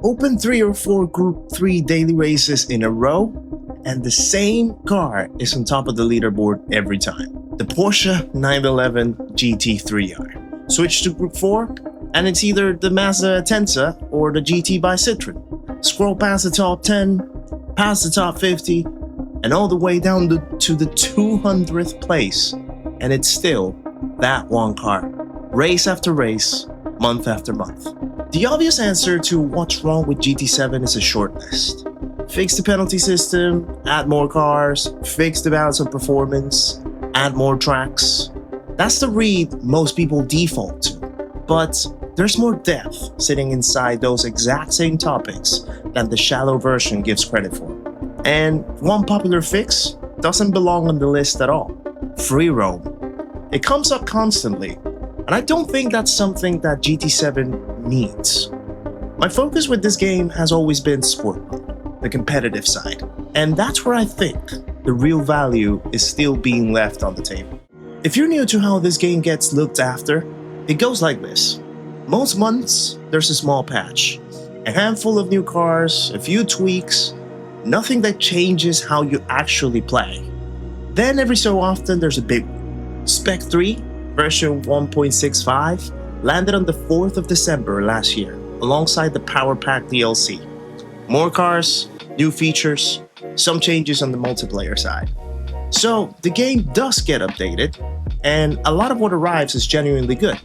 Open 3 or 4 Group 3 daily races in a row, and the same car is on top of the leaderboard every time. The Porsche 911 GT3R. Switch to Group 4, and it's either the Mazda Atenza or the GT by Citroën. Scroll past the top 10, past the top 50, and all the way down to the 200th place, and it's still that one car. Race after race, month after month. The obvious answer to what's wrong with GT7 is a short list. Fix the penalty system, add more cars, fix the balance of performance, add more tracks. That's the read most people default to. But there's more depth sitting inside those exact same topics than the shallow version gives credit for. And one popular fix doesn't belong on the list at all. Free roam. It comes up constantly, and I don't think that's something that GT7 needs. My focus with this game has always been sport mode, the competitive side, and that's where I think the real value is still being left on the table. If you're new to how this game gets looked after, it goes like this. Most months, there's a small patch, a handful of new cars, a few tweaks, nothing that changes how you actually play. Then every so often, there's a big one. Spec 3, version 1.65, landed on the 4th of December last year, alongside the Power Pack DLC. More cars, new features, some changes on the multiplayer side. So the game does get updated, and a lot of what arrives is genuinely good.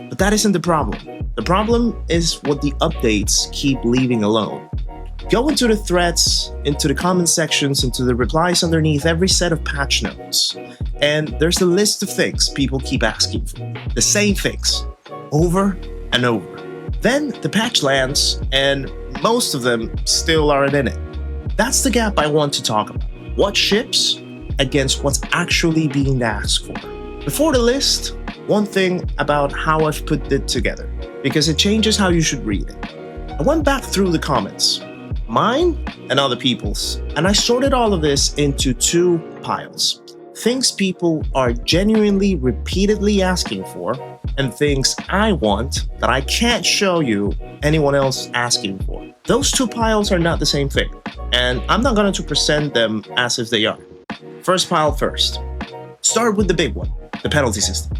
But that isn't the problem. The problem is what the updates keep leaving alone. Go into the threads, into the comment sections, into the replies underneath every set of patch notes, and there's a list of things people keep asking for. The same things, over and over. Then the patch lands, and most of them still aren't in it. That's the gap I want to talk about. What ships against what's actually being asked for. Before the list, one thing about how I've put it together, because it changes how you should read it. I went back through the comments, mine and other people's, and I sorted all of this into 2 piles. Things people are genuinely repeatedly asking for, and things I want that I can't show you anyone else asking for. Those 2 piles are not the same thing, and I'm not going to present them as if they are. First pile first. Start with the big one, the penalty system.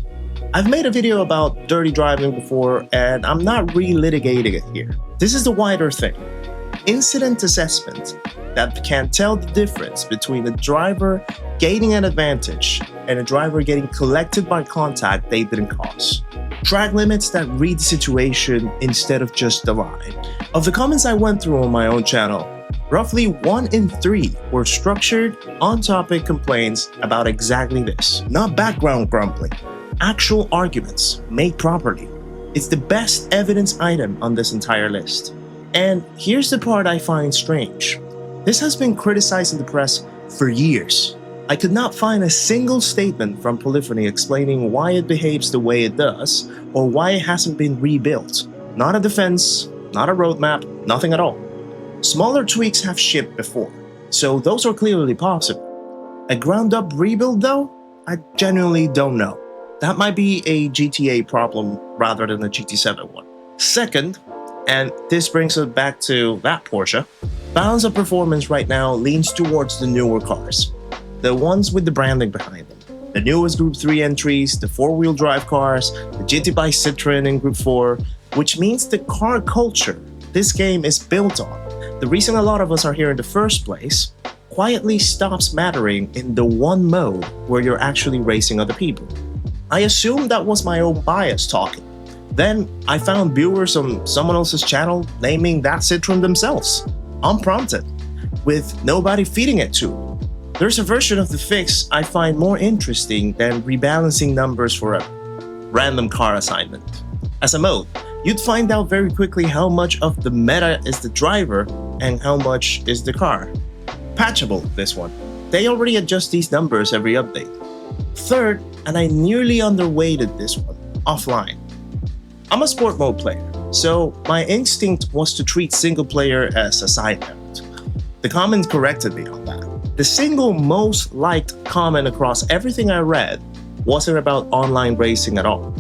I've made a video about dirty driving before, and I'm not relitigating it here. This is the wider thing. Incident assessment that can tell the difference between a driver gaining an advantage and a driver getting collected by contact they didn't cause. Track limits that read the situation instead of just the line. Of the comments I went through on my own channel, roughly 1 in 3 were structured, on-topic complaints about exactly this. Not background grumbling. Actual arguments, made properly. It's the best evidence item on this entire list. And here's the part I find strange. This has been criticized in the press for years. I could not find a single statement from Polyphony explaining why it behaves the way it does, or why it hasn't been rebuilt. Not a defense, not a roadmap, nothing at all. Smaller tweaks have shipped before, so those are clearly possible. A ground-up rebuild though? I genuinely don't know. That might be a GTA problem rather than a GT7 one. Second, and this brings us back to that Porsche, balance of performance right now leans towards the newer cars. The ones with the branding behind them. The newest Group 3 entries, the 4-wheel drive cars, the GT by Citroën in Group 4, which means the car culture this game is built on, the reason a lot of us are here in the first place, quietly stops mattering in the one mode where you're actually racing other people. I assumed that was my own bias talking. Then I found viewers on someone else's channel naming that Citroën themselves, unprompted, with nobody feeding it to. There's a version of the fix I find more interesting than rebalancing numbers for a random car assignment. As a mode, you'd find out very quickly how much of the meta is the driver and how much is the car. Patchable, this one. They already adjust these numbers every update. Third, and I nearly underweighted this one, offline. I'm a sport mode player, so my instinct was to treat single player as a side note. The comments corrected me on that. The single most liked comment across everything I read wasn't about online racing at all.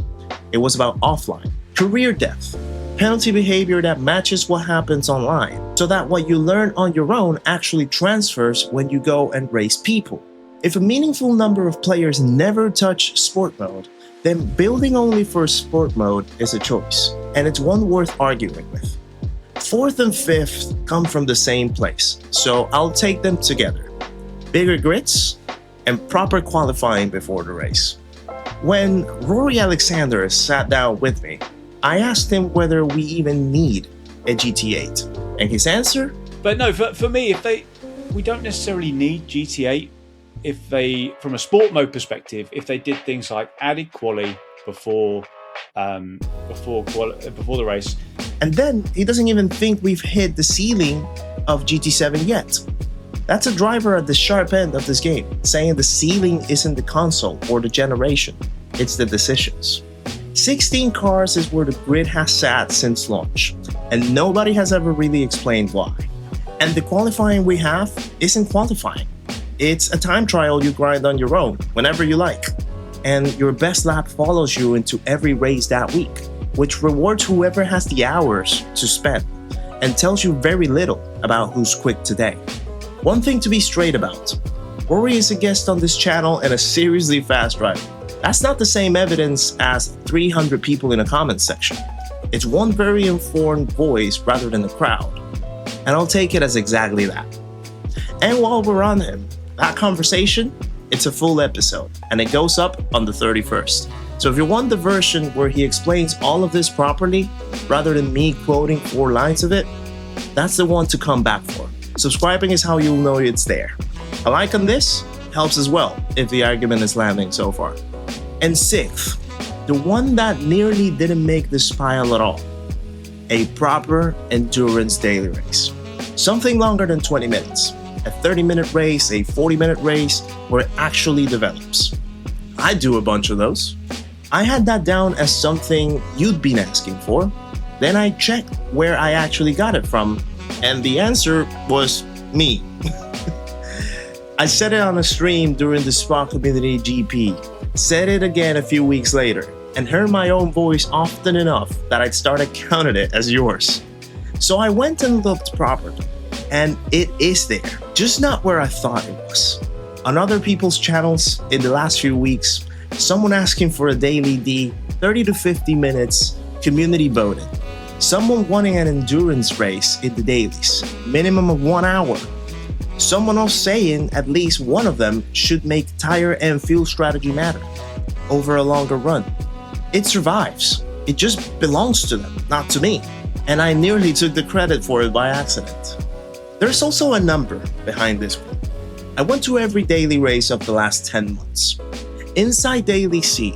It was about offline, career depth, penalty behavior that matches what happens online, so that what you learn on your own actually transfers when you go and race people. If a meaningful number of players never touch sport mode, then building only for sport mode is a choice, and it's one worth arguing with. Fourth and fifth come from the same place, so I'll take them together. Bigger grids and proper qualifying before the race. When Rory Alexander sat down with me, I asked him whether we even need a GT8, and his answer? But no, for me, we don't necessarily need GT8 if they, from a sport mode perspective, if they did things like added quali before the race. And then he doesn't even think we've hit the ceiling of GT7 yet. That's a driver at the sharp end of this game, saying the ceiling isn't the console or the generation, it's the decisions. 16 cars is where the grid has sat since launch, and nobody has ever really explained why. And the qualifying we have isn't qualifying. It's a time trial you grind on your own, whenever you like. And your best lap follows you into every race that week, which rewards whoever has the hours to spend, and tells you very little about who's quick today. One thing to be straight about, Rory is a guest on this channel and a seriously fast driver. That's not the same evidence as 300 people in a comment section. It's one very informed voice rather than the crowd, and I'll take it as exactly that. And while we're on him, that conversation, it's a full episode, and it goes up on the 31st. So if you want the version where he explains all of this properly, rather than me quoting 4 lines of it, that's the one to come back for. Subscribing is how you'll know it's there. A like on this helps as well, if the argument is landing so far. And 6th, the one that nearly didn't make this pile at all, a proper endurance daily race. Something longer than 20 minutes. A 30-minute race, a 40-minute race, where it actually develops. I do a bunch of those. I had that down as something you'd been asking for. Then I checked where I actually got it from, and the answer was me. I said it on a stream during the Spa Community GP, said it again a few weeks later, and heard my own voice often enough that I'd started counting it as yours. So I went and looked properly. And it is there, just not where I thought it was. On other people's channels in the last few weeks, someone asking for a daily D, 30 to 50 minutes, community voted. Someone wanting an endurance race in the dailies, minimum of 1 hour. Someone else saying at least one of them should make tire and fuel strategy matter over a longer run. It survives. It just belongs to them, not to me. And I nearly took the credit for it by accident. There's also a number behind this one. I went to every daily race of the last 10 months. Inside Daily C,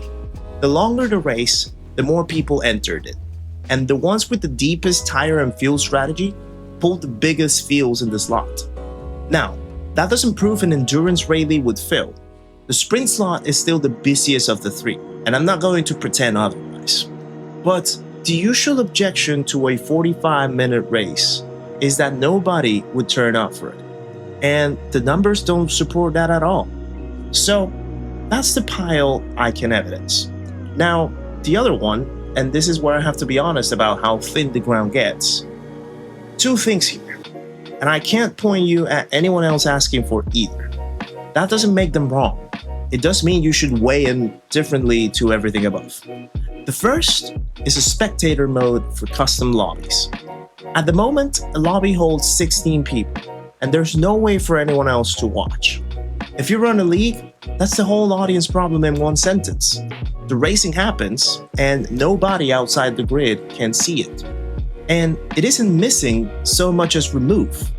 the longer the race, the more people entered it. And the ones with the deepest tire and fuel strategy pulled the biggest fields in the slot. Now, that doesn't prove an endurance rally would fill. The sprint slot is still the busiest of the 3, and I'm not going to pretend otherwise. But the usual objection to a 45-minute race is that nobody would turn up for it. And the numbers don't support that at all. So that's the pile I can evidence. Now, the other one, and this is where I have to be honest about how thin the ground gets. 2 things here, and I can't point you at anyone else asking for either. That doesn't make them wrong. It does mean you should weigh in differently to everything above. The first is a spectator mode for custom lobbies. At the moment, a lobby holds 16 people, and there's no way for anyone else to watch. If you run a league, that's the whole audience problem in one sentence. The racing happens, and nobody outside the grid can see it. And it isn't missing so much as remove.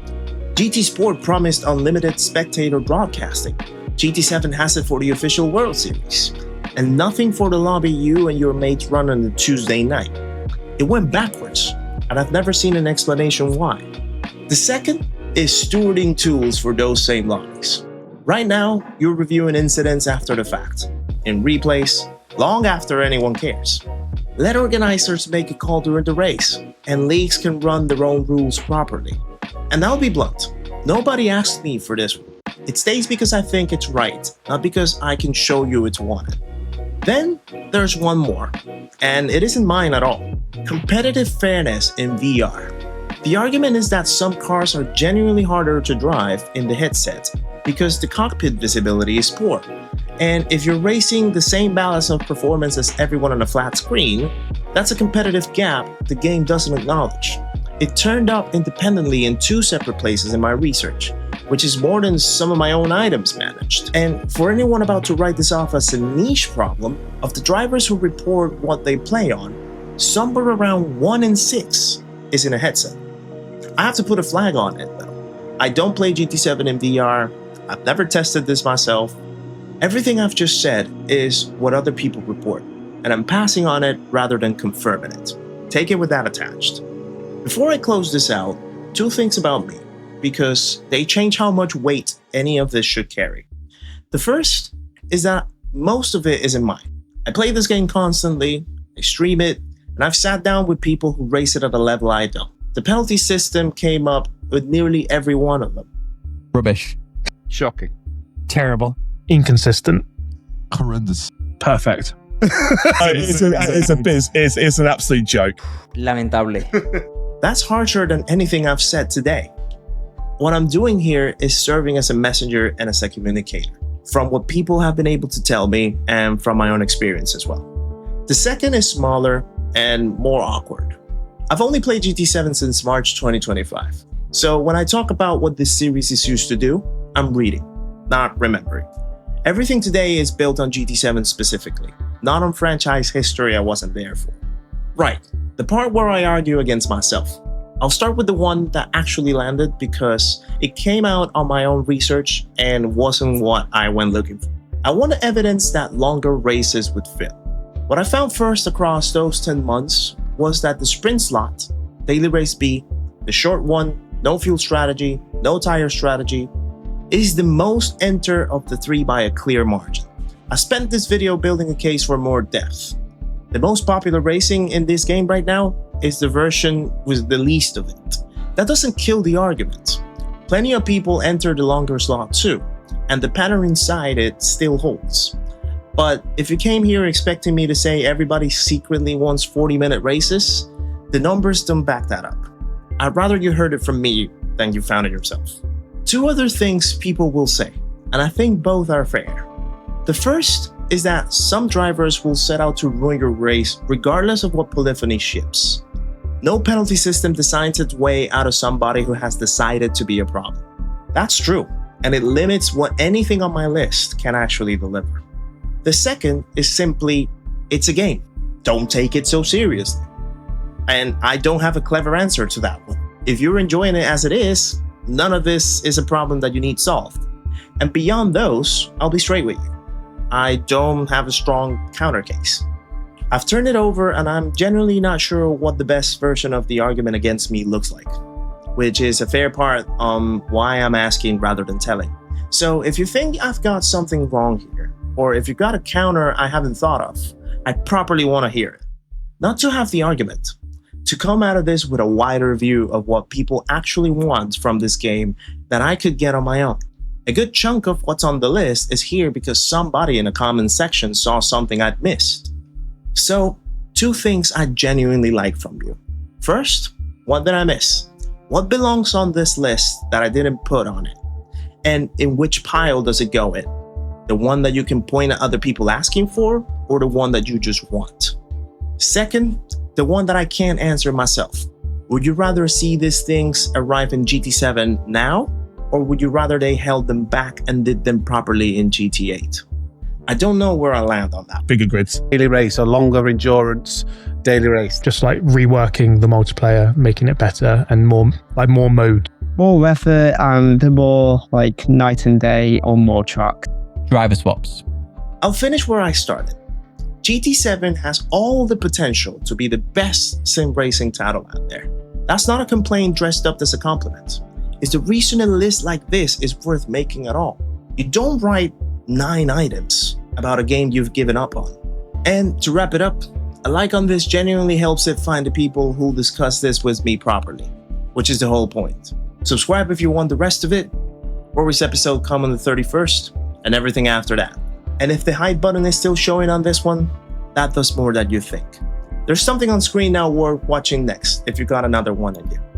GT Sport promised unlimited spectator broadcasting. GT7 has it for the official World Series. And nothing for the lobby you and your mates run on a Tuesday night. It went backwards, and I've never seen an explanation why. The second is stewarding tools for those same lobbies. Right now, you're reviewing incidents after the fact, in replays, long after anyone cares. Let organizers make a call during the race, and leagues can run their own rules properly. And I'll be blunt, nobody asked me for this one. It stays because I think it's right, not because I can show you it's wanted. Then there's one more, and it isn't mine at all. Competitive fairness in VR. The argument is that some cars are genuinely harder to drive in the headset because the cockpit visibility is poor. And if you're racing the same balance of performance as everyone on a flat screen, that's a competitive gap the game doesn't acknowledge. It turned up independently in 2 separate places in my research, which is more than some of my own items managed. And for anyone about to write this off as a niche problem, of the drivers who report what they play on, somewhere around 1 in 6 is in a headset. I have to put a flag on it though. I don't play GT7 in VR, I've never tested this myself. Everything I've just said is what other people report, and I'm passing on it rather than confirming it. Take it with that attached. Before I close this out, 2 things about me, because they change how much weight any of this should carry. The first is that most of it isn't mine. I play this game constantly, I stream it, and I've sat down with people who race it at a level I don't. The penalty system came up with nearly every one of them. Rubbish. Shocking. Terrible. Inconsistent. Horrendous. Perfect. It's an absolute joke. Lamentable. That's harsher than anything I've said today. What I'm doing here is serving as a messenger and as a communicator, from what people have been able to tell me and from my own experience as well. The second is smaller and more awkward. I've only played GT7 since March 2025, so when I talk about what this series is used to do, I'm reading, not remembering. Everything today is built on GT7 specifically, not on franchise history I wasn't there for. Right, the part where I argue against myself. I'll start with the one that actually landed because it came out on my own research and wasn't what I went looking for. I want to evidence that longer races would fit. What I found first across those 10 months was that the sprint slot, Daily Race B, the short one, no fuel strategy, no tire strategy, is the most entered of the 3 by a clear margin. I spent this video building a case for more depth. The most popular racing in this game right now is the version with the least of it. That doesn't kill the argument. Plenty of people enter the longer slot too, and the pattern inside it still holds. But if you came here expecting me to say everybody secretly wants 40-minute races, the numbers don't back that up. I'd rather you heard it from me than you found it yourself. 2 other things people will say, and I think both are fair. The first is that some drivers will set out to ruin your race regardless of what polyphony ships. No penalty system designs its way out of somebody who has decided to be a problem. That's true, and it limits what anything on my list can actually deliver. The second is simply, it's a game. Don't take it so seriously. And I don't have a clever answer to that one. If you're enjoying it as it is, none of this is a problem that you need solved. And beyond those, I'll be straight with you. I don't have a strong counter case. I've turned it over and I'm genuinely not sure what the best version of the argument against me looks like, which is a fair part on why I'm asking rather than telling. So if you think I've got something wrong here, or if you've got a counter I haven't thought of, I properly want to hear it. Not to have the argument, to come out of this with a wider view of what people actually want from this game that I could get on my own. A good chunk of what's on the list is here because somebody in a comment section saw something I'd missed. So, 2 things I genuinely like from you. First, what did I miss? What belongs on this list that I didn't put on it? And in which pile does it go in? The one that you can point at other people asking for, or the one that you just want? Second, the one that I can't answer myself. Would you rather see these things arrive in GT7 now? Or would you rather they held them back and did them properly in GT8? I don't know where I land on that. Bigger grids. Daily race, a longer endurance daily race. Just like reworking the multiplayer, making it better and more mode. More weather and more like night and day on more track. Driver swaps. I'll finish where I started. GT7 has all the potential to be the best sim racing title out there. That's not a complaint dressed up as a compliment. It's the reason a list like this is worth making at all. You don't write 9 items about a game you've given up on. And to wrap it up, a like on this genuinely helps it find the people who'll discuss this with me properly, which is the whole point. Subscribe if you want the rest of it. Warriors episode come on the 31st and everything after that. And if the hide button is still showing on this one, that does more than you think. There's something on screen now worth watching next if you got another one in you.